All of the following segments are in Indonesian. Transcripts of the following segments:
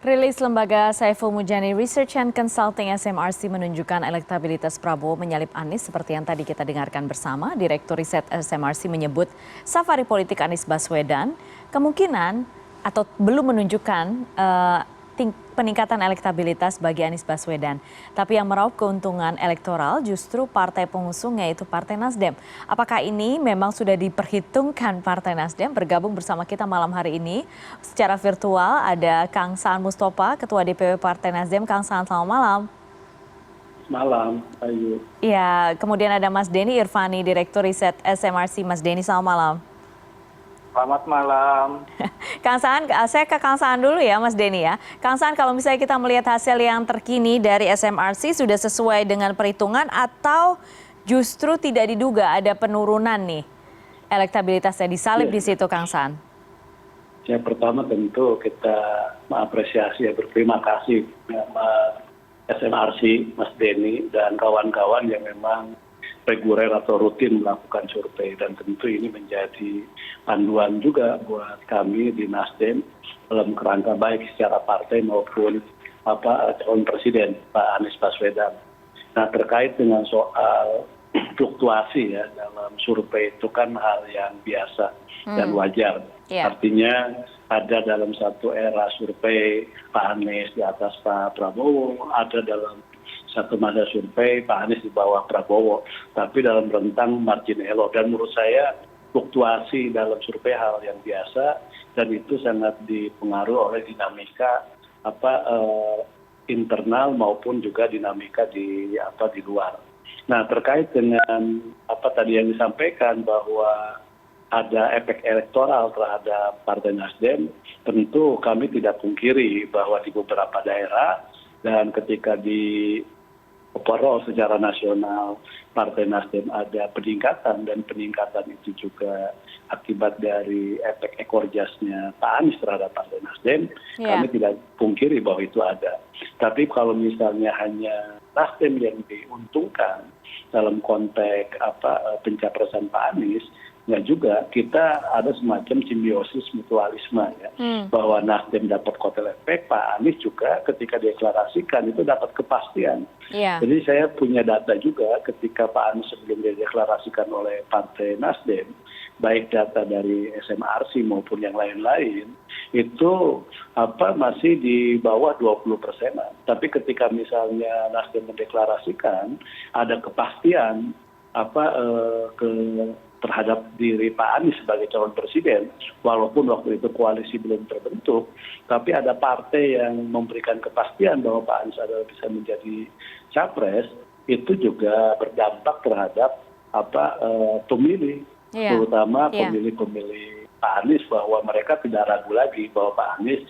Rilis lembaga Saiful Mujani Research and Consulting SMRC menunjukkan elektabilitas Prabowo menyalip Anies seperti yang tadi kita dengarkan bersama. Direktur Riset SMRC menyebut safari politik Anies Baswedan kemungkinan atau belum menunjukkan peningkatan elektabilitas bagi Anies Baswedan. Tapi yang meraup keuntungan elektoral justru partai pengusung yaitu Partai Nasdem. Apakah ini memang sudah diperhitungkan Partai Nasdem? Bergabung bersama kita malam hari ini secara virtual ada Kang Saan Mustafa, Ketua DPW Partai Nasdem. Kang Saan, selamat malam. Malam, Ayu. Ya, kemudian ada Mas Denny Irvani, Direktur Riset SMRC. Mas Denny, selamat malam. Selamat malam. Kang Saan, saya ke Kang Saan dulu ya Mas Denny ya. Kang Saan, kalau misalnya kita melihat hasil yang terkini dari SMRC sudah sesuai dengan perhitungan atau justru tidak diduga ada penurunan nih elektabilitasnya disalib di situ Kang Saan? Ya pertama tentu kita mengapresiasi berterima kasih sama SMRC, Mas Denny dan kawan-kawan yang memang reguler atau rutin melakukan survei dan tentu ini menjadi panduan juga buat kami di Nasdem dalam kerangka baik secara partai maupun calon presiden Pak Anies Baswedan. Nah terkait dengan soal fluktuasi ya dalam survei itu kan hal yang biasa dan wajar. Artinya ada dalam satu era survei Pak Anies di atas Pak Prabowo, ada dalam satu masa survei Pak Anies di bawah Prabowo, tapi dalam rentang margin elok. Dan menurut saya fluktuasi dalam survei hal yang biasa dan itu sangat dipengaruhi oleh dinamika internal maupun juga dinamika di luar. Nah terkait dengan apa tadi yang disampaikan bahwa ada efek elektoral terhadap Partai Nasdem, tentu kami tidak pungkiri bahwa di beberapa daerah dan ketika di overall secara nasional Partai Nasdem ada peningkatan dan peningkatan itu juga akibat dari efek ekor jasnya Pak Anies terhadap Partai Nasdem, kami tidak pungkiri bahwa itu ada. Tapi kalau misalnya hanya Nasdem yang diuntungkan dalam konteks pencapresan Pak Anies, nggak juga, kita ada semacam simbiosis mutualisme ya, bahwa Nasdem dapat kotel efek, Pak Anies juga ketika deklarasikan itu dapat kepastian. Jadi saya punya data juga ketika Pak Anies sebelum dideklarasikan oleh Partai Nasdem, baik data dari SMRC maupun yang lain-lain, itu masih di bawah 20%. Tapi ketika misalnya Nasdem mendeklarasikan, ada kepastian terhadap diri Pak Anies sebagai calon presiden, walaupun waktu itu koalisi belum terbentuk, tapi ada partai yang memberikan kepastian bahwa Pak Anies adalah bisa menjadi capres, itu juga berdampak terhadap pemilih, terutama pemilih-pemilih Pak Anies, bahwa mereka tidak ragu lagi bahwa Pak Anies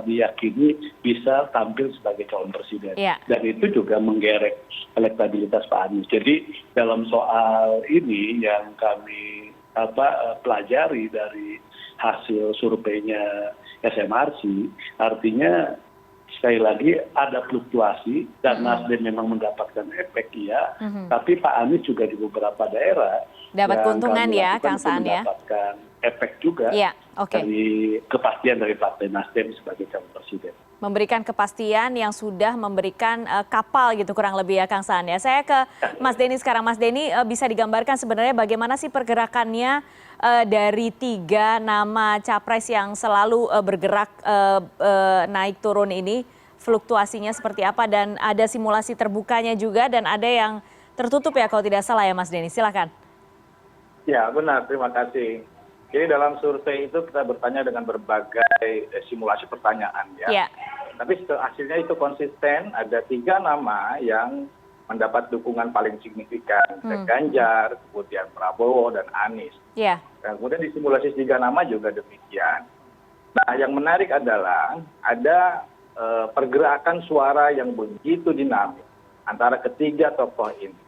diyakini bisa tampil sebagai calon presiden. Dan itu juga menggerek elektabilitas Pak Anies. Jadi dalam soal ini yang kami pelajari dari hasil surveinya SMRC, artinya sekali lagi ada fluktuasi dan Nasdem memang mendapatkan efek tapi Pak Anies juga di beberapa daerah dapat keuntungan ya Kang Saan ya. Mendapatkan efek juga dari kepastian dari Partai Nasdem sebagai calon presiden. Memberikan kepastian yang sudah memberikan kapal gitu kurang lebih ya Kang Saan ya. Saya ke Mas Denny sekarang. Mas Denny, bisa digambarkan sebenarnya bagaimana sih pergerakannya dari 3 nama capres yang selalu bergerak naik turun ini, fluktuasinya seperti apa, dan ada simulasi terbukanya juga dan ada yang tertutup ya kalau tidak salah ya Mas Denny. Silakan. Ya benar, terima kasih. Jadi dalam survei itu kita bertanya dengan berbagai simulasi pertanyaan ya. Tapi hasilnya itu konsisten, ada 3 nama yang mendapat dukungan paling signifikan, Ganjar, kemudian Prabowo dan Anies. Dan kemudian di simulasi 3 nama juga demikian. Nah yang menarik adalah ada pergerakan suara yang begitu dinamis antara ketiga tokoh ini.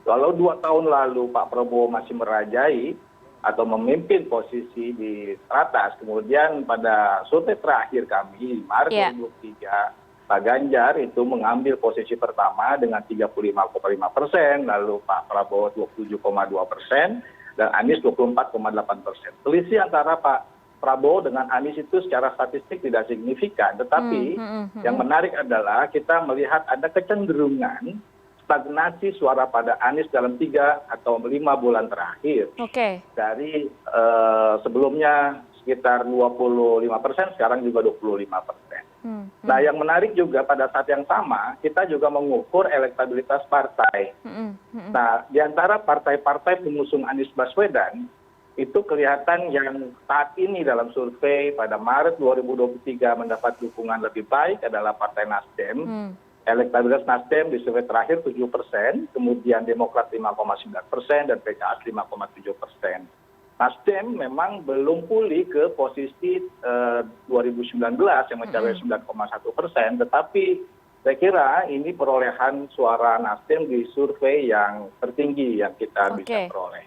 Walau 2 tahun lalu Pak Prabowo masih merajai atau memimpin posisi di teratas, kemudian pada survei terakhir kami Maret 2023 Pak Ganjar itu mengambil posisi pertama dengan 35,5%, lalu Pak Prabowo 27,2% dan Anies 24,8%. Selisih antara Pak Prabowo dengan Anies itu secara statistik tidak signifikan, tetapi yang menarik adalah kita melihat ada kecenderungan stagnasi suara pada Anies dalam 3 atau 5 bulan terakhir. Dari sebelumnya sekitar 25%, sekarang juga 25%. Nah, yang menarik juga pada saat yang sama, kita juga mengukur elektabilitas partai. Nah, di antara partai-partai pengusung Anies Baswedan, itu kelihatan yang saat ini dalam survei pada Maret 2023 mendapat dukungan lebih baik adalah Partai Nasdem. Elektabilitas Nasdem di survei terakhir 7%, kemudian Demokrat 5,9% dan PKS 5,7%. Nasdem memang belum pulih ke posisi 2019 yang mencapai 9,1%, tetapi saya kira ini perolehan suara Nasdem di survei yang tertinggi yang kita bisa peroleh.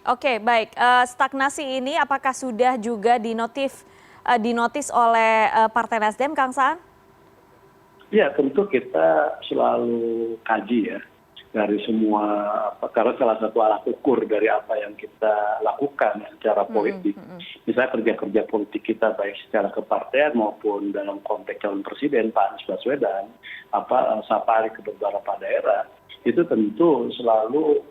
Oke, baik. Stagnasi ini apakah sudah juga dinotis oleh Partai Nasdem, Kang Saan? Ya, tentu kita selalu kaji ya dari semua, karena salah satu alat ukur dari apa yang kita lakukan secara politik. Misalnya kerja-kerja politik kita baik secara kepartean maupun dalam konteks calon presiden Pak Anies Baswedan, safari ke beberapa daerah, itu tentu selalu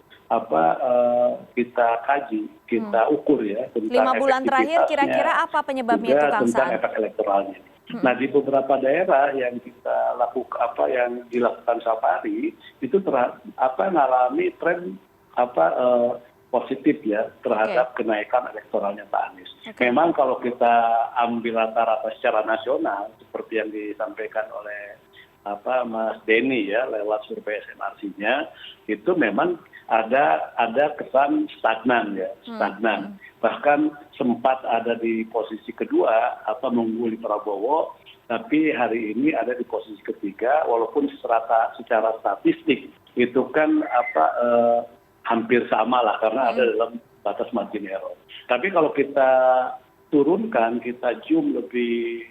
kita kaji, kita ukur ya tentang 5 bulan terakhir kira-kira apa penyebabnya itu, Kang Saan? Tentang efek elektoralnya. Nah, di beberapa daerah yang kita lakukan yang dilakukan safari itu mengalami tren positif ya terhadap kenaikan elektoralnya Pak Anies. Memang kalau kita ambil rata-rata secara nasional seperti yang disampaikan oleh Mas Denny ya lewat survei SMRC-nya, itu memang ada kesan stagnan ya, stagnan. Bahkan sempat ada di posisi kedua mengungguli Prabowo, tapi hari ini ada di posisi ketiga, walaupun secara statistik itu kan hampir sama lah karena ada dalam batas margin error. Tapi kalau kita turunkan, kita zoom lebih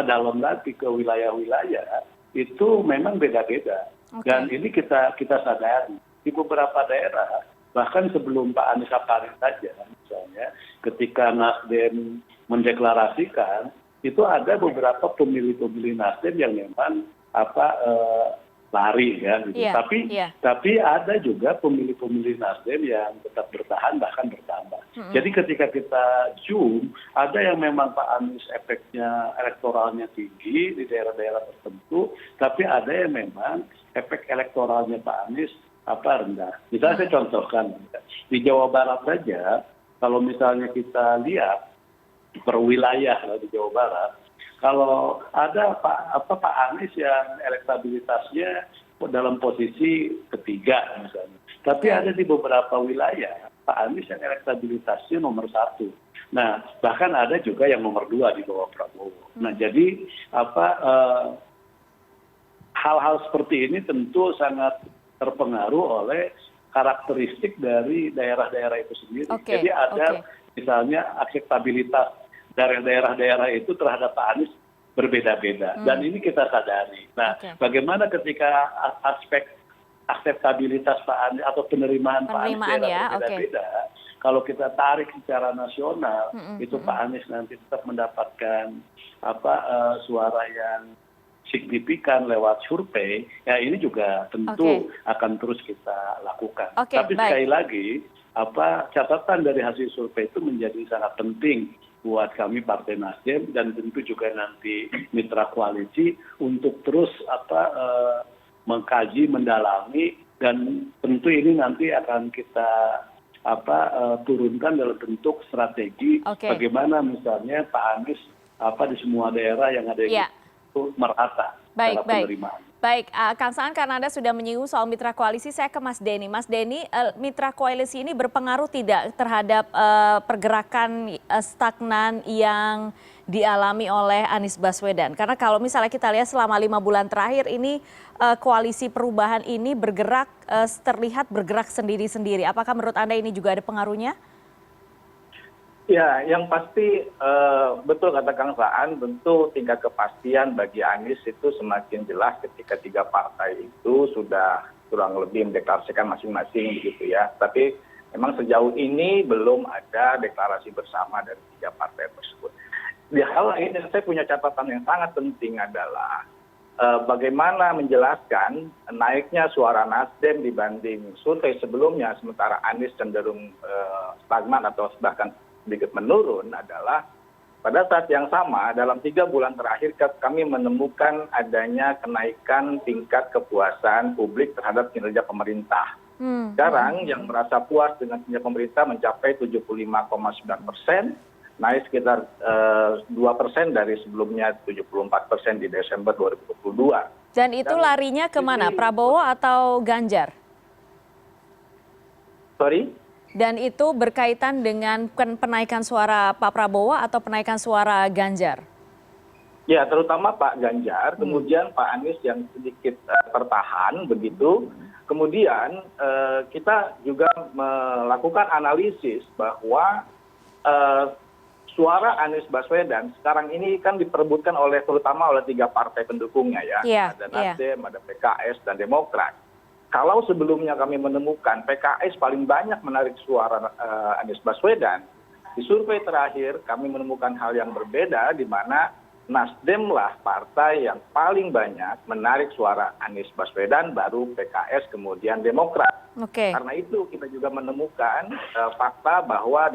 dalam lagi ke wilayah-wilayah, itu memang beda-beda. Dan ini kita sadari di beberapa daerah, bahkan sebelum Pak Anies safari saja, misalnya ketika Nasdem mendeklarasikan, itu ada beberapa pemilih-pemilih Nasdem yang memang lari ya, gitu. Tapi ada juga pemilih-pemilih Nasdem yang tetap bertahan bahkan bertambah. Jadi ketika kita zoom, ada yang memang Pak Anies efeknya elektoralnya tinggi di daerah-daerah tertentu, tapi ada yang memang efek elektoralnya Pak Anies rendah. Misalnya saya contohkan di Jawa Barat saja, kalau misalnya kita lihat per wilayah di Jawa Barat, kalau ada Pak Anies yang elektabilitasnya dalam posisi ketiga misalnya, tapi ada di beberapa wilayah Pak Anies yang elektabilitasnya nomor 1. Nah, bahkan ada juga yang nomor 2 di bawah Prabowo. Nah, jadi hal-hal seperti ini tentu sangat terpengaruh oleh karakteristik dari daerah-daerah itu sendiri. Jadi ada misalnya akseptabilitas dari daerah-daerah itu terhadap Pak Anies berbeda-beda. Dan ini kita sadari. Nah, bagaimana ketika aspek akseptabilitas Pak Anies atau penerimaan Pak Anies berbeda-beda, kalau kita tarik secara nasional, itu Pak Anies nanti tetap mendapatkan suara yang signifikan lewat survei, ya ini juga tentu akan terus kita lakukan. Tapi sekali lagi, catatan dari hasil survei itu menjadi sangat penting buat kami Partai Nasdem dan tentu juga nanti mitra koalisi untuk terus mengkaji, mendalami, dan tentu ini nanti akan kita turunkan dalam bentuk strategi bagaimana misalnya Pak Anies di semua daerah yang ada itu merata dalam penerimaan. Baik, Kang Saan, karena Anda sudah menyinggung soal mitra koalisi, saya ke Mas Denny. Mas Denny, mitra koalisi ini berpengaruh tidak terhadap pergerakan stagnan yang dialami oleh Anies Baswedan? Karena kalau misalnya kita lihat selama 5 bulan terakhir ini koalisi perubahan ini terlihat bergerak sendiri-sendiri. Apakah menurut Anda ini juga ada pengaruhnya? Ya, yang pasti betul kata Kang Saan, tentu tingkat kepastian bagi Anies itu semakin jelas ketika 3 partai itu sudah kurang lebih mendeklarasikan masing-masing begitu ya. Tapi memang sejauh ini belum ada deklarasi bersama dari tiga partai tersebut. Di hal lain yang saya punya catatan yang sangat penting adalah bagaimana menjelaskan naiknya suara Nasdem dibanding survei sebelumnya, sementara Anies cenderung stagnan atau bahkan sedikit menurun adalah pada saat yang sama dalam 3 bulan terakhir kami menemukan adanya kenaikan tingkat kepuasan publik terhadap kinerja pemerintah. Sekarang yang merasa puas dengan kinerja pemerintah mencapai 75,9%, naik sekitar 2% dari sebelumnya 74% di Desember 2022. Dan itu larinya kemana? Prabowo atau Ganjar? Sorry? Dan itu berkaitan dengan penaikan suara Pak Prabowo atau penaikan suara Ganjar? Ya, terutama Pak Ganjar, kemudian Pak Anies yang sedikit tertahan begitu. Kemudian kita juga melakukan analisis bahwa suara Anies Baswedan sekarang ini kan diperebutkan terutama oleh 3 partai pendukungnya ya. Ada Nasdem, ada PKS, dan Demokrat. Kalau sebelumnya kami menemukan PKS paling banyak menarik suara Anies Baswedan, di survei terakhir kami menemukan hal yang berbeda di mana Nasdem lah partai yang paling banyak menarik suara Anies Baswedan, baru PKS, kemudian Demokrat. Karena itu kita juga menemukan fakta bahwa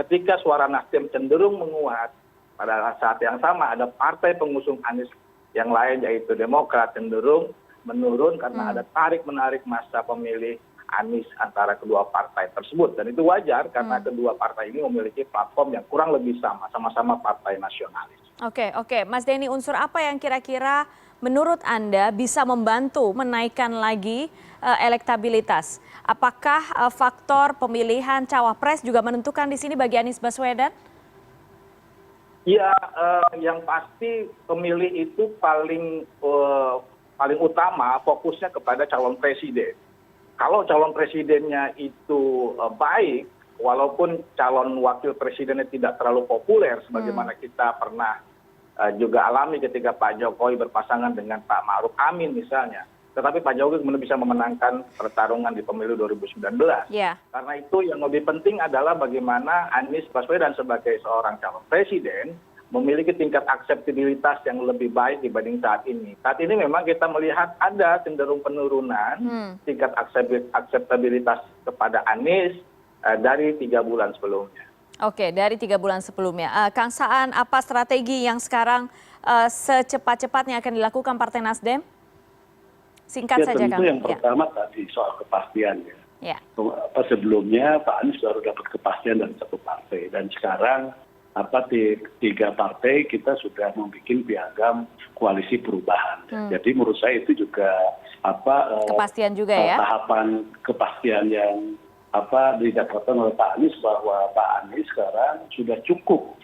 ketika suara Nasdem cenderung menguat, pada saat yang sama ada partai pengusung Anies yang lain yaitu Demokrat cenderung menurun karena ada tarik-menarik massa pemilih Anies antara kedua partai tersebut. Dan itu wajar karena kedua partai ini memiliki platform yang kurang lebih sama-sama partai nasionalis. Oke. Mas Denny, unsur apa yang kira-kira menurut Anda bisa membantu menaikkan lagi elektabilitas? Apakah faktor pemilihan cawapres juga menentukan di sini bagi Anies Baswedan? Ya, yang pasti pemilih itu paling utama fokusnya kepada calon presiden. Kalau calon presidennya itu baik, walaupun calon wakil presidennya tidak terlalu populer, sebagaimana kita pernah juga alami ketika Pak Jokowi berpasangan dengan Pak Ma'ruf Amin misalnya. Tetapi Pak Jokowi kemudian bisa memenangkan pertarungan di pemilu 2019. Karena itu yang lebih penting adalah bagaimana Anies Baswedan sebagai seorang calon presiden memiliki tingkat akseptabilitas yang lebih baik dibanding saat ini. Saat ini memang kita melihat ada cenderung penurunan tingkat akseptabilitas kepada Anies dari 3 bulan sebelumnya. Oke, dari 3 bulan sebelumnya. Kang Saan, apa strategi yang sekarang secepat-cepatnya akan dilakukan Partai Nasdem? Singkat saja, Kang. Tentu yang pertama tadi soal kepastian ya. Sebelumnya Pak Anies baru dapat kepastian dari 1 partai, dan sekarang di 3 partai kita sudah membuat piagam koalisi perubahan. Jadi menurut saya itu juga kepastian juga ya. Tahapan kepastian yang didapatkan oleh Pak Anies, bahwa Pak Anies sekarang sudah cukup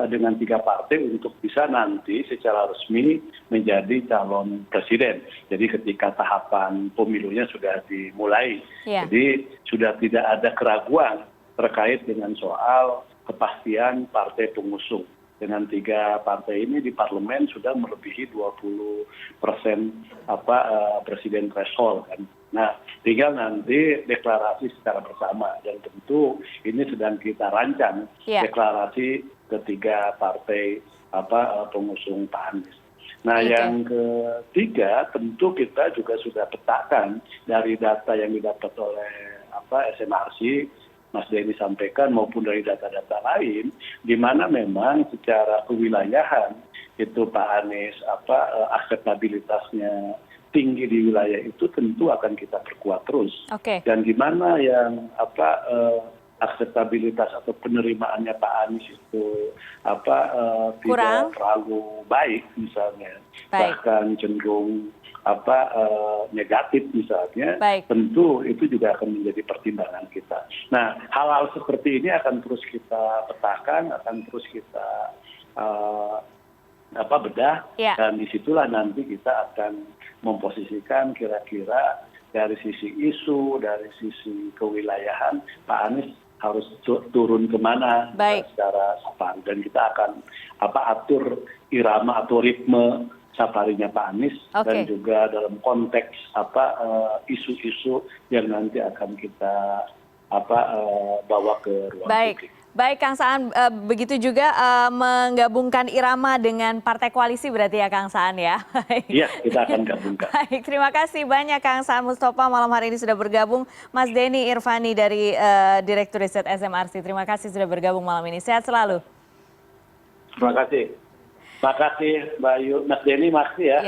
dengan 3 partai untuk bisa nanti secara resmi menjadi calon presiden. Jadi ketika tahapan pemilunya sudah dimulai, jadi sudah tidak ada keraguan terkait dengan soal kepastian partai pengusung. Dengan 3 partai ini di parlemen sudah melebihi 20% presiden threshold kan. Nah, tinggal nanti deklarasi secara bersama, dan tentu ini sedang kita rancang deklarasi ketiga partai pengusung Pak Anies. Nah, yang ketiga tentu kita juga sudah petakan dari data yang didapat oleh SMRC, Mas Denny sampaikan, maupun dari data-data lain, di mana memang secara kewilayahan itu Pak Anies akseptabilitasnya tinggi di wilayah itu tentu akan kita perkuat terus. Dan di mana yang akseptabilitas atau penerimaannya Pak Anies itu tidak terlalu baik misalnya, bahkan cenderung negatif misalnya, tentu itu juga akan menjadi pertimbangan kita. Nah, hal-hal seperti ini akan terus kita petakan, akan terus kita bedah, dan disitulah nanti kita akan memposisikan kira-kira dari sisi isu, dari sisi kewilayahan, Pak Anies harus turun kemana secara safari, dan kita akan atur irama atau ritme safarinya Pak Anies, dan juga dalam konteks isu-isu yang nanti akan kita bawa ke ruang publik. Baik, Kang Saan, begitu juga menggabungkan Irama dengan partai koalisi berarti ya, Kang Saan ya? Iya, kita akan gabungkan. Baik, terima kasih banyak Kang Saan Mustafa malam hari ini sudah bergabung. Mas Denny Irvani dari Direktur Riset SMRC, terima kasih sudah bergabung malam ini. Sehat selalu. Terima kasih. Terima kasih, Mbak Yu. Mas Denny, makasih ya.